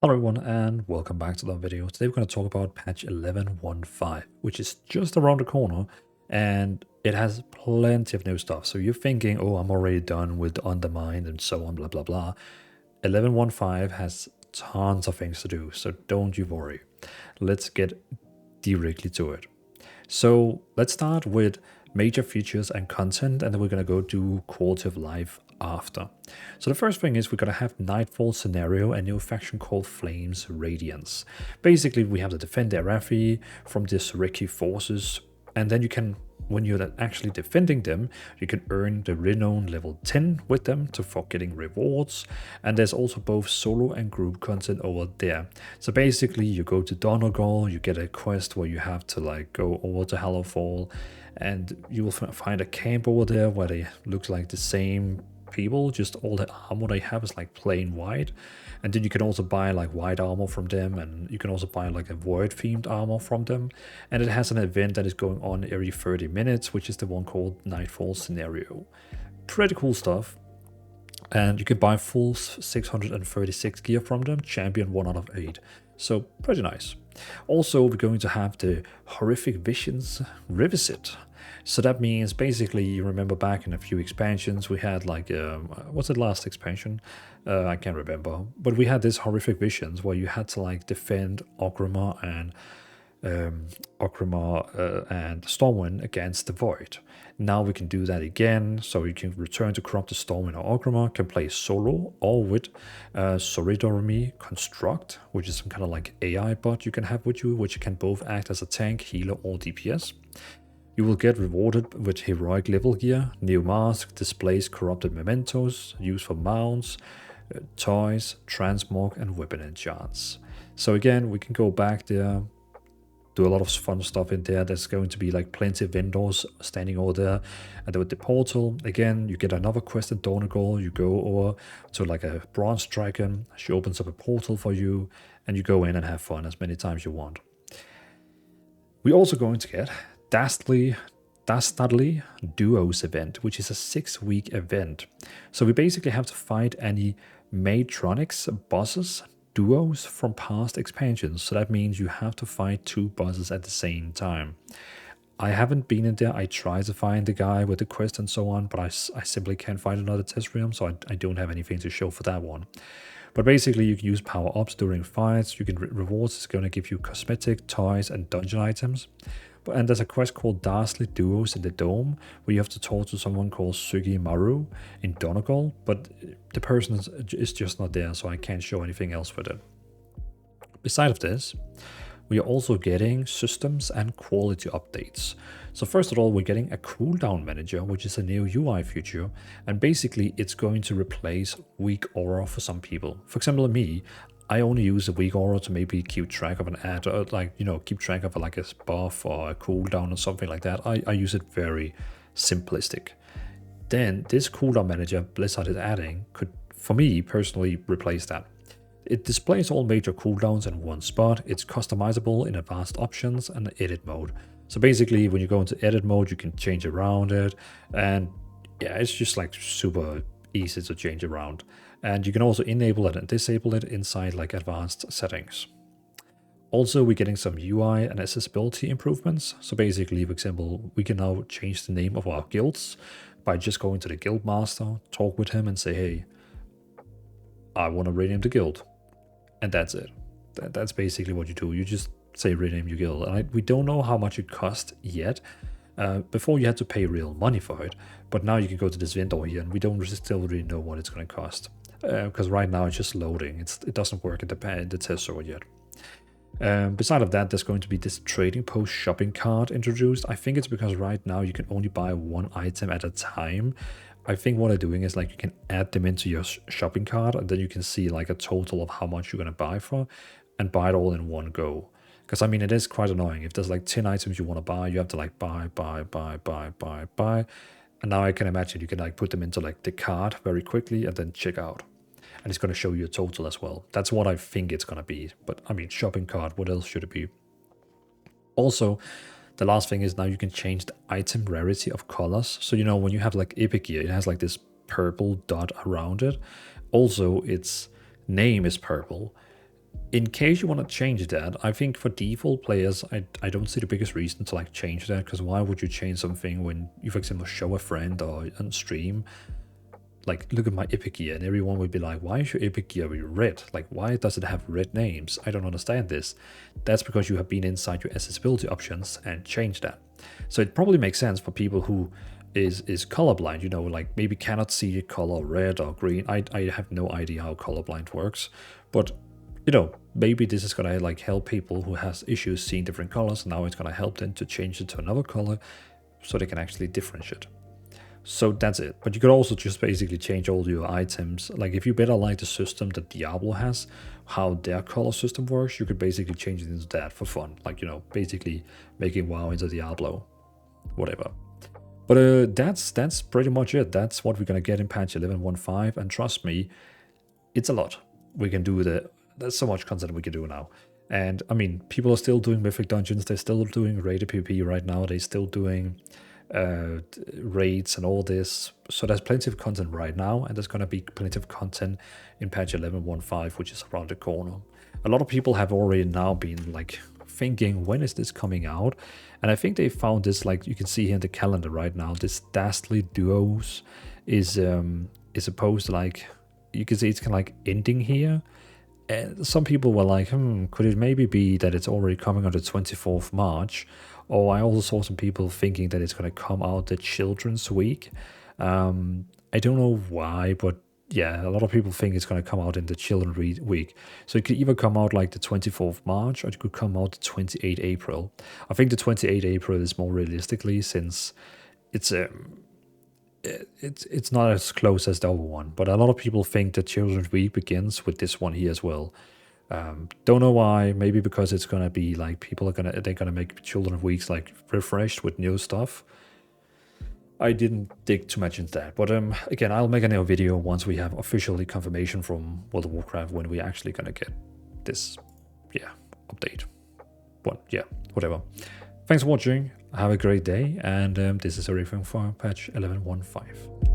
Hello everyone and welcome back to the video. Today we're going to talk about patch 11.15, which is just around the corner and it has plenty of new stuff. So you're thinking, oh, I'm already done with Undermined and so on, blah, blah, blah. 11.15 has tons of things to do, so don't you worry. Let's get directly to it. So let's start with major features and content, and then we're going to go do quality of life after. So the first thing is we're going to have Nightfall scenario, a new faction called Flames Radiance. Basically, we have to defend Arathi from the Suriki forces, and then you can, when you're actually defending them, you can earn the renown level 10 with them for getting rewards. And there's also both solo and group content over there. So basically, you go to Donegal, you get a quest where you have to like go over to Hallowfall, and you will find a camp over there where they look like the same people, just all the armor they have is like plain white. And then you can also buy like white armor from them, and you can also buy like a void themed armor from them. And it has an event that is going on every 30 minutes, which is the one called Nightfall Scenario. Pretty cool stuff. And you can buy full 636 gear from them, champion 1 out of 8. So pretty nice. Also, we're going to have the Horrific Visions Revisit. So that means basically, you remember back in a few expansions, we had like, what's the last expansion? I can't remember. But we had this Horrific Visions where you had to like defend Orgrimmar and Stormwind against the Void. Now we can do that again, so you can return to Corrupted Stormwind or Orgrimmar, can play solo or with Soridormi Construct, which is some kind of like AI bot you can have with you, which can both act as a tank, healer, or DPS. You will get rewarded with heroic level gear, new mask, displays corrupted mementos, used for mounts, toys, transmog, and weapon enchants. So again, we can go back there, do a lot of fun stuff in there. There's going to be like plenty of vendors standing over there. And then with the portal, again, you get another quest in Donegal. You go over to like a bronze dragon. She opens up a portal for you, and you go in and have fun as many times you want. We're also going to get Dastardly Duos event, which is a 6-week event. So we basically have to fight any Matronics bosses, duos from past expansions. So that means you have to fight 2 bosses at the same time. I haven't been in there. I tried to find the guy with the quest and so on, but I simply can't find another test realm, so I don't have anything to show for that one. But basically, you can use power-ups during fights. You can rewards. It's going to give you cosmetic, toys, and dungeon items. And there's a quest called Dastardly Duos in the Dome, where you have to talk to someone called Sugi Maru in Donegal, but the person is just not there, so I can't show anything else with it. Besides this, we are also getting systems and quality updates. So first of all, we're getting a cooldown manager, which is a new UI feature, and basically it's going to replace weak aura for some people. For example, me, I only use a weak aura to maybe keep track of an ad, or like, you know, keep track of like a buff or a cooldown or something like that. I use it very simplistic. Then this cooldown manager Blizzard is adding could, for me personally, replace that. It displays all major cooldowns in one spot. It's customizable in advanced options and edit mode. So basically, when you go into edit mode, you can change around it, and yeah, it's just like super easy to change around. And you can also enable it and disable it inside like advanced settings. Also, we're getting some UI and accessibility improvements. So basically, for example, we can now change the name of our guilds by just going to the guild master, talk with him and say, hey, I want to rename the guild. And that's it. That's basically what you do. You just say rename your guild. And we don't know how much it costs yet. Before you had to pay real money for it, but now you can go to this vendor here, and we don't still really know what it's going to cost. Because right now it's just loading. It doesn't work in the test server yet. Beside of that, there's going to be this trading post shopping cart introduced. I think it's because right now you can only buy 1 item at a time. I think what they're doing is like you can add them into your shopping cart, and then you can see like a total of how much you're going to buy for, and buy it all in one go. Because I mean, it is quite annoying. If there's like 10 items you want to buy, you have to like buy. And now I can imagine you can like put them into like the cart very quickly and then check out. And it's going to show you a total as well. That's what I think it's going to be. But I mean, shopping cart, what else should it be? Also, the last thing is now you can change the item rarity of colors. So, you know, when you have like epic gear, it has like this purple dot around it. Also, its name is purple. in case you want to change that, I think for default players, I don't see the biggest reason to like change that, because why would you change something when you, for example, show a friend or on stream, like, look at my epic gear, and everyone would be like, why is your epic gear red? Like, why does it have red names? I don't understand this. That's because you have been inside your accessibility options and changed that. So it probably makes sense for people who is colorblind, you know, like maybe cannot see a color red or green. I have no idea how colorblind works, but you know, maybe this is gonna like help people who has issues seeing different colors. Now it's gonna help them to change it to another color so they can actually differentiate. So that's it. But you could also just basically change all your items. Like if you better like the system that Diablo has, how their color system works, you could basically change it into that for fun. Like, you know, basically making WoW into Diablo, whatever. But that's pretty much it. That's what we're gonna get in patch 11.15, and trust me, it's a lot. We can do there's so much content we can do now. And I mean, people are still doing mythic dungeons, they're still doing raid PvP right now, they're still doing raids and all this. So there's plenty of content right now, and there's gonna be plenty of content in patch 11.15, which is around the corner. A lot of people have already now been like thinking, when is this coming out? And I think they found this, like you can see here in the calendar right now, this Dastly Duos is supposed to, like, you can see it's kind of like ending here. And some people were like, could it maybe be that it's already coming on the 24th March? Or I also saw some people thinking that it's going to come out the Children's Week. I don't know why, but yeah, a lot of people think it's going to come out in the Children's Week. So it could either come out like the 24th March, or it could come out the 28th April. I think the 28th April is more realistically, since it's not as close as the other one. But a lot of people think that Children's Week begins with this one here as well. Don't know why. Maybe because it's gonna be like they're gonna make Children's Weeks like refreshed with new stuff. I didn't dig too much into that, but again, I'll make another video once we have officially confirmation from World of Warcraft when we're actually gonna get this, update. But yeah, whatever. Thanks for watching. Have a great day, and this is everything for patch 11.15.